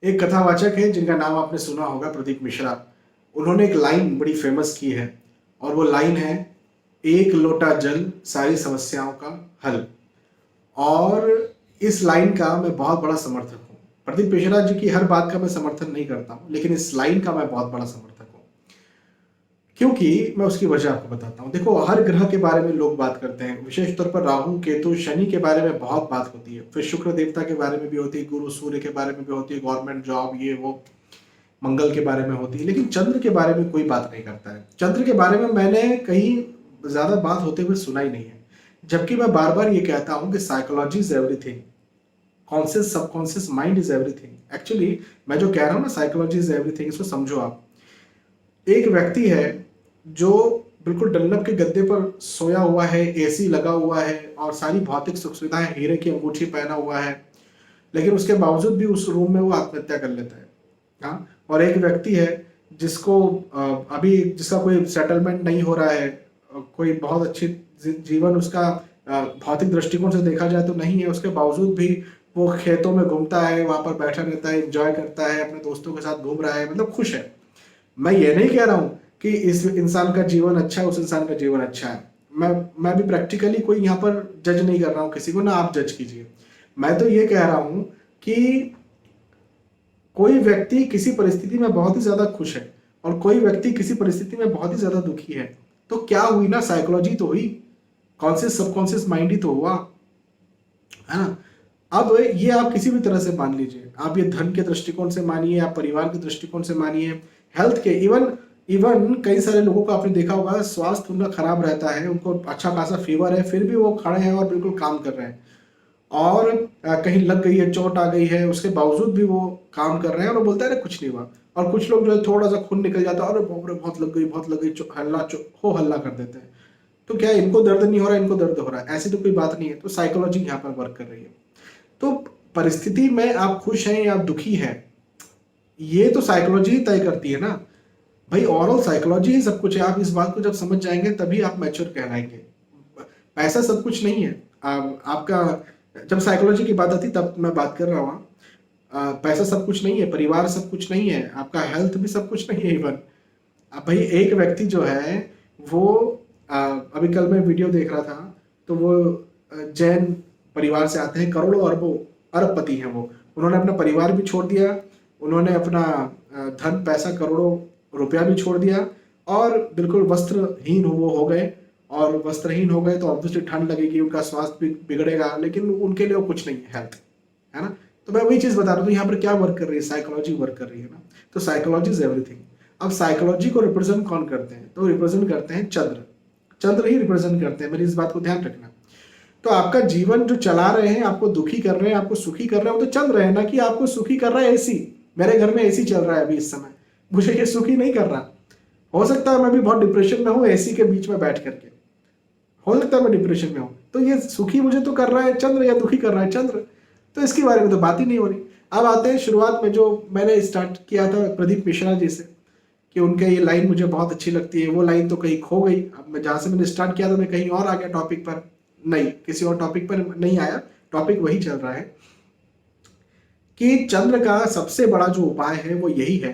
एक कथावाचक है जिनका नाम आपने सुना होगा, प्रदीप मिश्रा। उन्होंने एक लाइन बड़ी फेमस की है और वो लाइन है, एक लोटा जल सारी समस्याओं का हल। और इस लाइन का मैं बहुत बड़ा समर्थक हूँ। प्रदीप मिश्रा जी की हर बात का मैं समर्थन नहीं करता हूँ, लेकिन इस लाइन का मैं बहुत बड़ा समर्थक हूँ। क्योंकि मैं उसकी वजह आपको बताता हूँ। देखो, हर ग्रह के बारे में लोग बात करते हैं, विशेष तौर पर राहु केतु शनि के बारे में बहुत बात होती है, फिर शुक्र देवता के बारे में भी होती है, गुरु सूर्य के बारे में भी होती है, गवर्नमेंट जॉब ये वो, मंगल के बारे में होती है, लेकिन चंद्र के बारे में कोई बात नहीं करता है। चंद्र के बारे में मैंने कहीं ज्यादा बात होते हुए सुना ही नहीं है, जबकि मैं बार बार ये कहता हूँ कि psychology is everything, conscious subconscious mind is everything. Actually मैं जो कह रहा हूँ ना, साइकोलॉजी इज एवरीथिंग, इसको समझो आप। एक व्यक्ति है जो बिल्कुल डल्लब के गद्दे पर सोया हुआ है, एसी लगा हुआ है और सारी भौतिक सुख सुविधाएं, हीरे की अंगूठी पहना हुआ है, लेकिन उसके बावजूद भी उस रूम में वो आत्महत्या कर लेता है। हाँ, और एक व्यक्ति है जिसको अभी जिसका कोई सेटलमेंट नहीं हो रहा है, कोई बहुत अच्छी जीवन उसका भौतिक दृष्टिकोण से देखा जाए तो नहीं है, उसके बावजूद भी वो खेतों में घूमता है, वहां पर बैठा रहता है, एंजॉय करता है, अपने दोस्तों के साथ घूम रहा है, मतलब खुश है। मैं ये नहीं कह रहा हूँ कि इस इंसान का जीवन अच्छा है, उस इंसान का जीवन अच्छा है। मैं भी प्रैक्टिकली कोई यहाँ पर जज नहीं कर रहा हूँ किसी को, ना आप जज कीजिए। मैं तो ये कह रहा हूँ कि कोई व्यक्ति किसी परिस्थिति में बहुत ही ज्यादा खुश है और कोई व्यक्ति किसी परिस्थिति में बहुत ही ज्यादा दुखी है, तो क्या हुई ना, साइकोलॉजी तो हुई, कॉन्शियस सबकॉन्शियस माइंड ही तो हुआ, है ना। अब ये आप किसी भी तरह से मान लीजिए, आप ये धन के दृष्टिकोण से मानिए, आप परिवार के दृष्टिकोण से मानिए, हेल्थ के, इवन इवन कई सारे लोगों को आपने देखा होगा, स्वास्थ्य उनका खराब रहता है, उनको अच्छा खासा फीवर है, फिर भी वो खड़े हैं और बिल्कुल काम कर रहे हैं। और कहीं लग गई है, चोट आ गई है, उसके बावजूद भी वो काम कर रहे हैं और वो बोलता है अरे कुछ नहीं हुआ। और कुछ लोग जो है थोड़ा सा खून निकल जाता है, अरे बाप रे बहुत लग गई, बहुत लग गई, हो हल्ला कर देते हैं। तो क्या इनको दर्द नहीं हो रहा, इनको दर्द हो रहा है, ऐसी तो कोई बात नहीं है। तो साइकोलॉजी यहाँ पर वर्क कर रही है। तो परिस्थिति में आप खुश हैं या आप दुखी हैं, ये तो साइकोलॉजी तय करती है ना भाई। ओवरऑल साइकोलॉजी ही सब कुछ है। आप इस बात को जब समझ जाएंगे तभी आप मैच्योर कहलाएंगे। पैसा सब कुछ नहीं है। आपका जब साइकोलॉजी की बात आती तब मैं बात कर रहा हूँ। पैसा सब कुछ नहीं है, परिवार सब कुछ नहीं है, आपका हेल्थ भी सब कुछ नहीं है। इवन अब भाई एक व्यक्ति जो है वो अभी कल मैं वीडियो देख रहा था, तो वो जैन परिवार से आते हैं, करोड़ों अरबों अरबपति हैं वो। उन्होंने अपना परिवार भी छोड़ दिया, उन्होंने अपना धन पैसा करोड़ों रुपया भी छोड़ दिया और बिल्कुल वस्त्रहीन वो हो गए। और वस्त्रहीन हो गए तो ऑब्वियसली ठंड लगेगी, उनका स्वास्थ्य भी बिगड़ेगा, लेकिन उनके लिए वो कुछ नहीं है, हेल्थ है ना। तो मैं वही चीज बता रहा हूँ, यहाँ पर क्या वर्क कर रही है, साइकोलॉजी वर्क कर रही है ना। तो साइकोलॉजी इज एवरीथिंग। अब साइकोलॉजी को रिप्रेजेंट कौन करते हैं, तो रिप्रेजेंट करते हैं चंद्र। चंद्र ही रिप्रेजेंट करते हैं, मेरी इस बात को ध्यान रखना। तो आपका जीवन जो चला रहे हैं, आपको दुखी कर रहे हैं, आपको सुखी कर रहे हैं, वो तो चंद्र है ना, कि आपको सुखी कर रहा है एसी। मेरे घर में एसी चल रहा है अभी इस समय, मुझे ये सुखी नहीं कर रहा। हो सकता है मैं भी बहुत डिप्रेशन में हूँ एसी के बीच में बैठ करके, हो सकता है मैं डिप्रेशन में हूँ, तो ये सुखी मुझे तो कर रहा है चंद्र या दुखी कर रहा है चंद्र। तो इसके बारे में तो बात ही नहीं हो रही। अब आते हैं शुरुआत में जो मैंने स्टार्ट किया था प्रदीप मिश्रा जी से, कि उनके ये लाइन मुझे बहुत अच्छी लगती है। वो लाइन तो कहीं खो गई। अब मैं जहाँ से मैंने स्टार्ट किया था मैं कहीं और आ गया टॉपिक पर, नहीं किसी और टॉपिक पर नहीं आया, टॉपिक वही चल रहा है कि चंद्र का सबसे बड़ा जो उपाय है वो यही है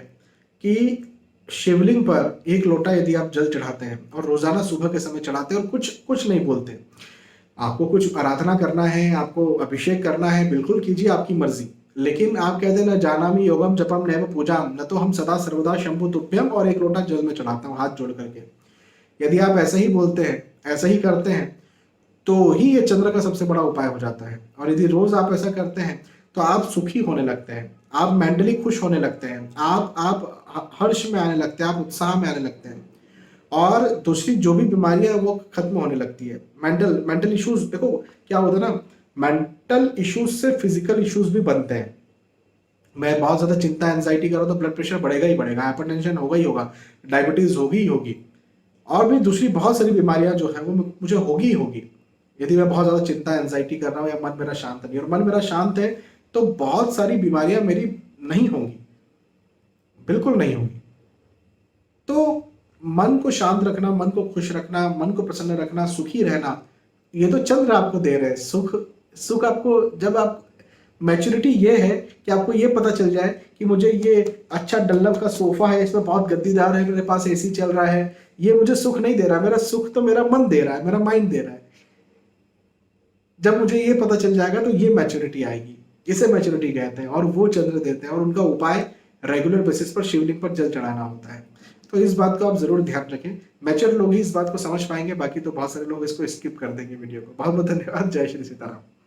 कि शिवलिंग पर एक लोटा यदि आप जल चढ़ाते हैं और रोजाना सुबह के समय चढ़ाते हैं और कुछ कुछ नहीं बोलते, आपको कुछ आराधना करना है, आपको अभिषेक करना है, बिल्कुल कीजिए, आपकी मर्जी। लेकिन आप कहते हैं ना, जानामि योगम जपम नैव पूजाम, न तो हम सदा सर्वदा शंभु तुभ्यम, और एक लोटा जल में चढ़ाता हूँ हाथ जोड़ करके। यदि आप ऐसे ही बोलते हैं, ऐसे ही करते हैं, तो ही ये चंद्र का सबसे बड़ा उपाय हो जाता है। और यदि रोज आप ऐसा करते हैं तो आप सुखी होने लगते हैं, आप मेंटली खुश होने लगते हैं, आप हर्ष में आने लगते हैं, आप उत्साह में आने लगते हैं। और दूसरी जो भी बीमारियां है वो खत्म होने लगती है। मेंटल इश्यूज, देखो क्या होता है ना, मेंटल इश्यूज से फिजिकल इश्यूज भी बनते हैं। मैं बहुत ज्यादा चिंता एंजाइटी करूँ तो ब्लड प्रेशर बढ़ेगा ही बढ़ेगा, हाइपरटेंशन होगा ही होगा, डायबिटीज होगी ही होगी, और भी दूसरी बहुत सारी बीमारियां जो है वो मुझे होगी ही होगी, यदि मैं बहुत ज्यादा चिंता एंजाइटी कर रहा हूँ या मन मेरा शांत नहीं। और मन मेरा शांत है तो बहुत सारी बीमारियां मेरी नहीं होंगी, बिल्कुल नहीं होंगी। तो मन को शांत रखना, मन को खुश रखना, मन को प्रसन्न रखना, सुखी रहना, ये तो चंद्र आपको दे रहे हैं। सुख सुख आपको जब आप मैच्योरिटी ये है कि आपको ये पता चल जाए कि मुझे ये अच्छा डल्लव का सोफा है, इसमें बहुत गद्दीदार है, मेरे पास एसी चल रहा है, ये मुझे सुख नहीं दे रहा, मेरा सुख तो मेरा मन दे रहा है, मेरा माइंड दे रहा है। जब मुझे ये पता चल जाएगा तो ये मैच्योरिटी आएगी, इसे मैच्योरिटी कहते हैं। और वो चंद्र देते हैं और उनका उपाय रेगुलर बेसिस पर शिवलिंग पर जल चढ़ाना होता है। तो इस बात को आप जरूर ध्यान रखें, मैच्योर लोग ही इस बात को समझ पाएंगे, बाकी तो बहुत सारे लोग इसको स्किप कर देंगे वीडियो को। बहुत बहुत धन्यवाद। जय श्री सीताराम।